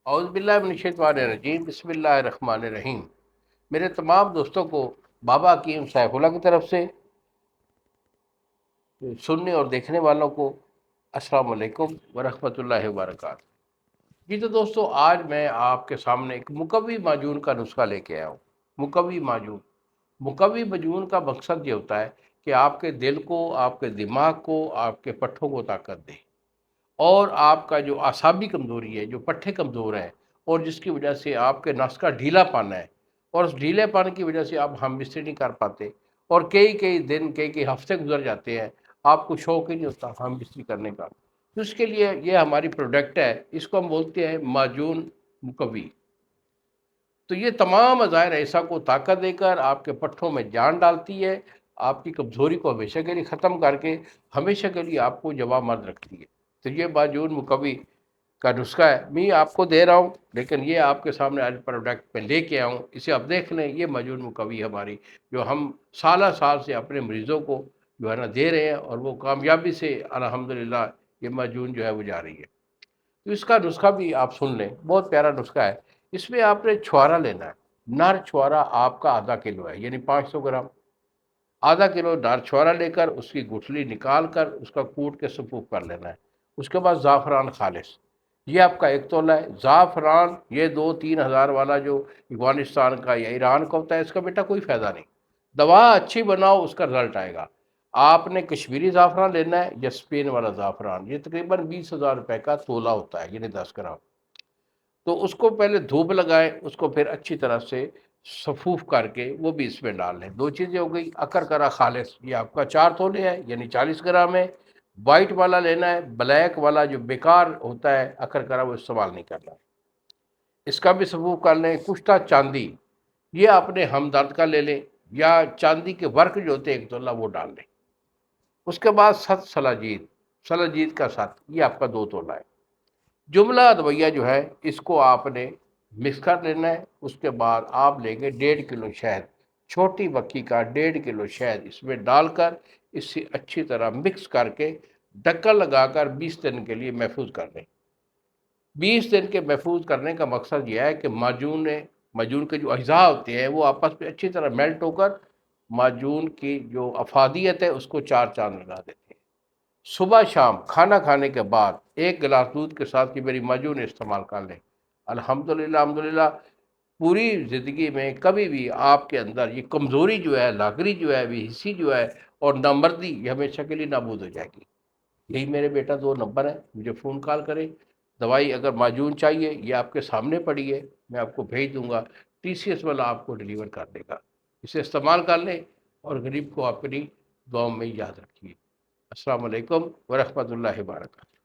اعوذ باللہ من الشیطان الرجیم، بسم اللہ الرحمن الرحیم۔ میرے تمام دوستوں کو بابا حکیم سیف اللہ کی طرف سے، سننے اور دیکھنے والوں کو السلام علیکم ورحمۃ اللہ وبرکاتہ۔ جی تو دوستو، آج میں آپ کے سامنے ایک مقوی معجون کا نسخہ لے کے آیا ہوں۔ مقوی معجون، مقوی معجون کا مقصد یہ ہوتا ہے کہ آپ کے دل کو، آپ کے دماغ کو، آپ کے پٹھوں کو طاقت دے، اور آپ کا جو اعصابی کمزوری ہے، جو پٹھے کمزور ہیں، اور جس کی وجہ سے آپ کے نس کا ڈھیلا پانا ہے، اور اس ڈھیلے پانے کی وجہ سے آپ ہم بستری نہیں کر پاتے، اور کئی دن، کئی ہفتے گزر جاتے ہیں، آپ کو شوق ہی نہیں ہوتا ہم بستری کرنے کا، تو اس کے لیے یہ ہماری پروڈکٹ ہے، اس کو ہم بولتے ہیں معجون مقوی۔ تو یہ تمام عزائر ایسا کو طاقت دے کر آپ کے پٹھوں میں جان ڈالتی ہے، آپ کی کمزوری کو ہمیشہ کے لیے ختم کر کے ہمیشہ کے لیے آپ کو جواب مرد رکھتی ہے۔ تو یہ معجون مقوی کا نسخہ ہے، میں آپ کو دے رہا ہوں، لیکن یہ آپ کے سامنے آج پروڈکٹ میں لے کے آؤں، اسے آپ دیکھ لیں۔ یہ معجون مقوی ہماری جو ہم سالہ سال سے اپنے مریضوں کو جو ہے نا دے رہے ہیں، اور وہ کامیابی سے الحمدللہ یہ معجون جو ہے وہ جا رہی ہے۔ تو اس کا نسخہ بھی آپ سن لیں، بہت پیارا نسخہ ہے۔ اس میں آپ نے چھوارا لینا ہے، نر چھوارا آپ کا آدھا کلو ہے، یعنی 500 گرام۔ آدھا کلو نر چھوارا لے کر اس کی گٹھلی نکال کر اس کا کوٹ کے سفوف کر لینا ہے۔ اس کے بعد زعفران خالص، یہ آپ کا 1 تولہ ہے۔ زعفران یہ 2-3 ہزار والا جو افغانستان کا یا ایران کا ہوتا ہے، اس کا بیٹا کوئی فائدہ نہیں۔ دوا اچھی بناؤ، اس کا رزلٹ آئے گا۔ آپ نے کشمیری زعفران لینا ہے یا اسپین والا زعفران، یہ تقریباً 20,000 روپے کا تولہ ہوتا ہے، یعنی 10 گرام۔ تو اس کو پہلے دھوپ لگائیں، اس کو پھر اچھی طرح سے صفوف کر کے وہ بھی اس میں ڈال لیں۔ دو چیزیں ہو گئی۔ اکر کرا خالص، یہ آپ کا 4 تولے ہے، یعنی 40 گرام ہے۔ وائٹ والا لینا ہے، بلیک والا جو بیکار ہوتا ہے اکر کرا، وہ استعمال نہیں کرنا۔ اس کا بھی صفوف کر لیں۔ کشتہ چاندی، یہ اپنے ہمدرد کا لے لیں، یا چاندی کے ورق جو ہوتے ہیں 1 تولہ، وہ ڈال لیں۔ اس کے بعد ست سلاجید، سلاجید کا ست، یہ آپ کا 2 تولہ ہے۔ جملہ ادویہ جو ہے اس کو آپ نے مکس کر لینا ہے۔ اس کے بعد آپ لیں گے 1.5 کلو شہد، چھوٹی بکی کا 1.5 کلو شہد اس میں ڈال کر اس سے اچھی طرح مکس کر کے ڈھکن لگا کر 20 دن کے لیے محفوظ کر لیں۔ 20 دن کے محفوظ کرنے کا مقصد یہ ہے کہ معجون کے جو اجزاء ہوتے ہیں وہ آپس میں اچھی طرح میلٹ ہو کر معجون کی جو افادیت ہے اس کو 4 چاند لگا دیتے ہیں۔ صبح شام کھانا کھانے کے بعد 1 گلاس دودھ کے ساتھ کی میری معجون استعمال کر لیں۔ الحمدللہ پوری زندگی میں کبھی بھی آپ کے اندر یہ کمزوری جو ہے، لاغری جو ہے، بے حسی جو ہے، اور نامردی، یہ ہمیشہ کے لیے نابود ہو جائے گی۔ یہی میرے بیٹا 2 نمبر ہیں، مجھے فون کال کریں۔ دوائی اگر معجون چاہیے، یہ آپ کے سامنے پڑی ہے، میں آپ کو بھیج دوں گا، TCS والا آپ کو ڈیلیور کر دے گا۔ اسے استعمال کر لیں، اور غریب کو اپنی دعاؤں میں یاد رکھیے۔ السلام علیکم ورحمۃ اللہ وبرکاتہ۔